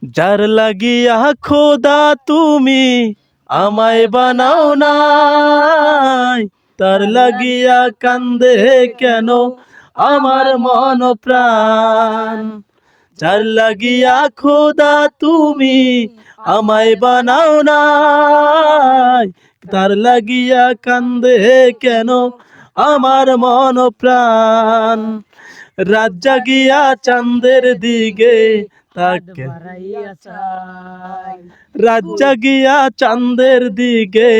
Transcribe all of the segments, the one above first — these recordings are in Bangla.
যার লাগিয়া খোদা তুমি আমায় বানাও নাই, তার লাগিয়া কান্দে কেন আমার মন প্রাণ। যার লাগিয়া খোদা তুমি আমায় বানাও নাই, তার লাগিয়া কান্দে কেন আমার মন প্রাণ। রাত জাগিয়া চাঁদের দিকে তাকে, রাত জাগিয়া চাঁদের দিকে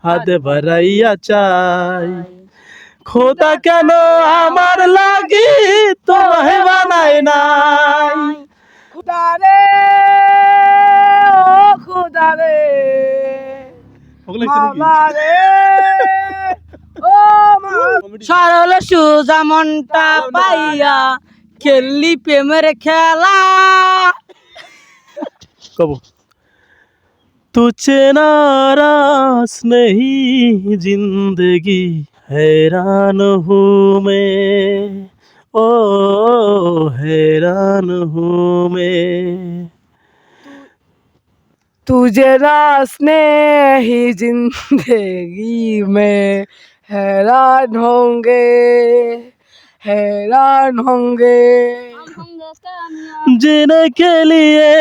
হাত বাড়াইয়া চাই। খোদা কেন আমার লাগি তোমায় বানাই নাই। খুদা রে, ও খুদা রে, মাওলা রে, ও সরল সুজা মনটা পাইয়া খেললি প্রেমের খেলা। কবো तुझे नाराज नहीं जिंदगी हैरान हूँ मैं, ओ हैरान हूँ मैं। तुझे ना स्नेही जिंदगी में हैरान होंगे, हैरान होंगे। जीने के लिए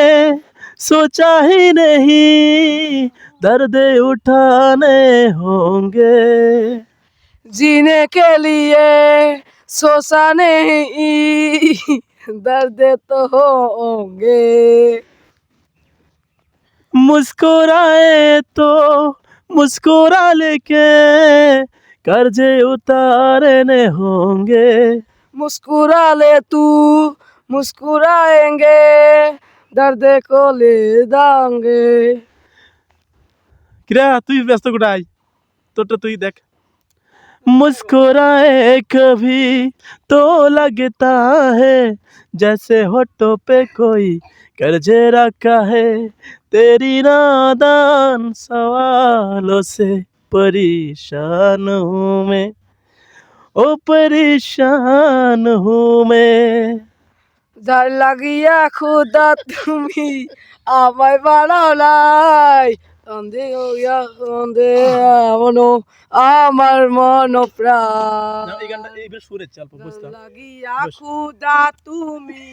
सोचा ही नहीं दर्द उठाने होंगे। जीने के लिए सोचा नहीं दर्द तो होंगे। मुस्कुराए तो मुस्कुरा लेके कर्जे उतारने होंगे। मुस्कुरा ले तू, मुस्कुराएंगे, दर्द को ले दांगे। কিরা তুই ব্যস্ত কোথায়? তোরটা তুই দেখ। मुस्कुराए कभी तो लगता है जैसे होठों पे कोई कर्जे रखा है। तेरी नादान सवालों से परेशान हूँ मैं, ओ परेशान हूँ मैं। যার লাগিয়া খুদা তুমি আমায় বানাও নাই, কান্দে ওয়া কান্দে মনো আমার মন প্রাণ। যার লাগিয়া খুদা তুমি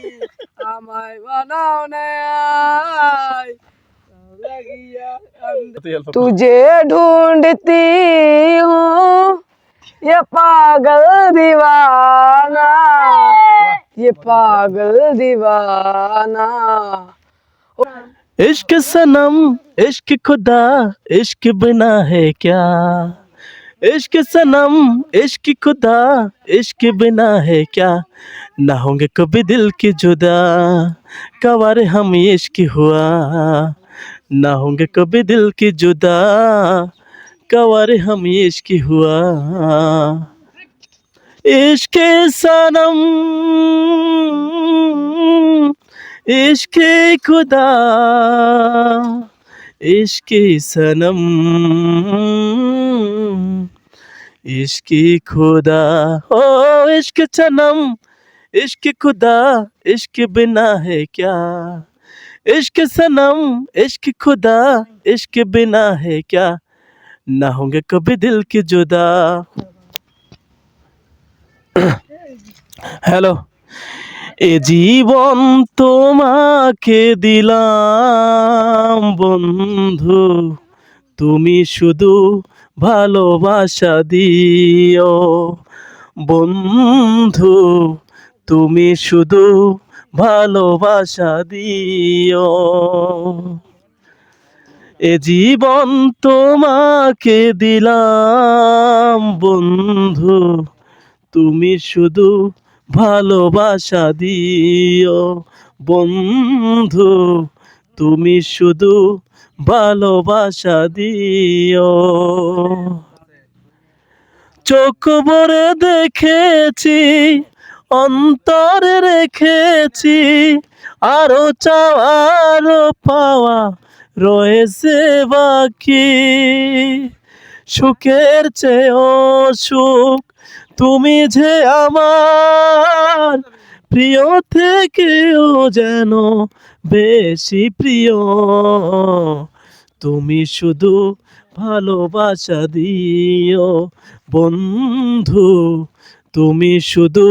আমায় বানাও নাই, তার লাগিয়া কান্দে। तुझे ढूंढती हूँ ये पागल दीवाना, ये पागल दीवाना। इश्क सनम इश्क खुदा इश्क बिना है क्या। इश्क सनम इश्क खुदा इश्क बिना है क्या। ना होंगे कभी दिल की जुदा कवारे हम ये इश्क हुआ। ना होंगे कभी दिल की जुदा कवारे हम ये इश्क हुआ। इश्क सनम इश्क खुदा इश्क सनम इश्क खुदा। ओ इश्क सनम इश्क खुदा इश्क बिना है क्या। इश्क सनम इश्क खुदा इश्क बिना है क्या। ना होंगे कभी दिल की जुदा। হ্যালো, এ জীবন তোমাকে দিলাম বন্ধু, তুমি শুধু ভালোবাসা দিও। বন্ধু তুমি শুধু ভালোবাসা দিও। এ জীবন তোমাকে দিলাম বন্ধু, তুমি শুধু ভালোবাসা দিও। বন্ধু তুমি শুধু ভালোবাসা দিও। চোখ ভরে দেখেছি অন্তরে রেখেছি, আরো চাওয়ার পাওয়া রয়েছে বাকি। সুখের চেয়েও সুখ তুমি যে আমার প্রিয় থেকেও যেন বেশি প্রিয়, তুমি শুধু ভালোবাসা দিও বন্ধু, তুমি শুধু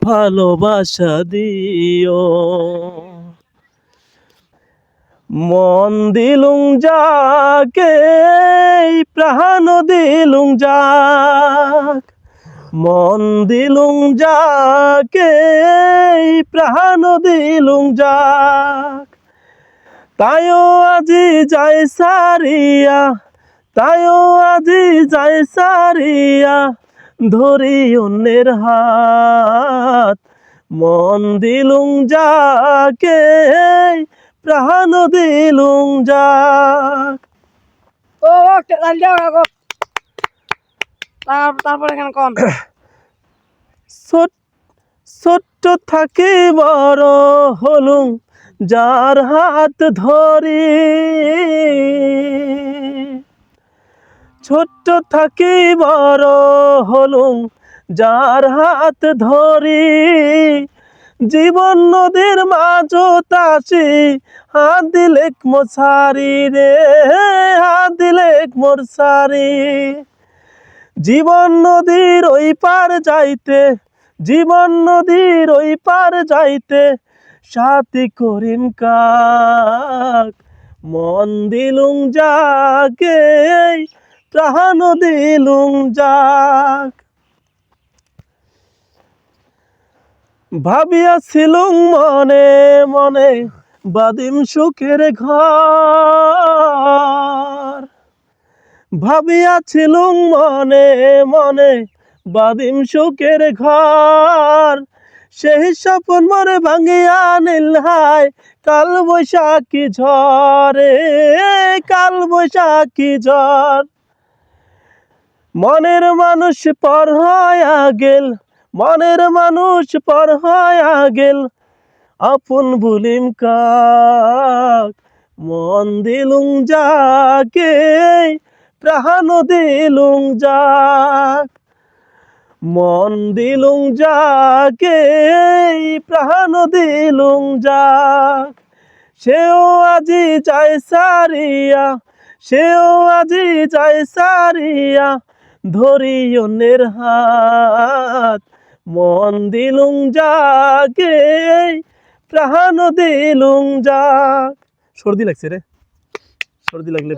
ভালোবাসা দিও। মন দিলুম যাকে, প্রাণ দিলুম যাক, মন দিলুম যাকে, প্রাণ দিলুম যাক, তাইও আজি যায় সারিয়া, তাইও আজি যায় সারিয়া, ধরি অন্যের হাত। মন দিলুম যাকে, প্রাণ দিলুম যাক। ও তারপরে এখানে কোন ছোট্ট থাকি বড় হলুম যার হাত ধরি, ছোট্ট থাকি বড় হলুম যার হাত ধরি, জীবন নদীর মাঝো তাসি, হাত দিলে মশারি রে, হাত দিলে মশারি। জীবন নদীর ওই পার যাইতে, জীবন নদীর ওই পার যাইতে, সাথী করিম কাক। মন দিলুম যাকে, প্রাণ দিলুম যাক। ভাবিয়াছিলুম মনে মনে বাদিম সুখের ঘর, ভাবিয়াছিলুম মনে মনে বাদিম সুখের ঘর, সেই স্বপ্ন মরে ভাঙিয়া নিল হায় কাল বৈশাখী ঝড়ে, কাল বৈশাখী ঝড়। মনের মানুষ পর হইয়া গেল, মনের মানুষ পর হইয়া গেল, আপন ভুলিম কাক। মন দিলুম যাকে, প্রাণ দিলুম যাক, মন দিলুম যাকে, প্রাণ দিলুম যাক। সেও আজি যায় সারিয়া, সেও আজি যায় সারিয়া, ধরি অন্যের হাত। মন দিলুম যাকে, প্রাণ দিলুম যাক। সর্দি লাগছে রে, সর্দি লাগলে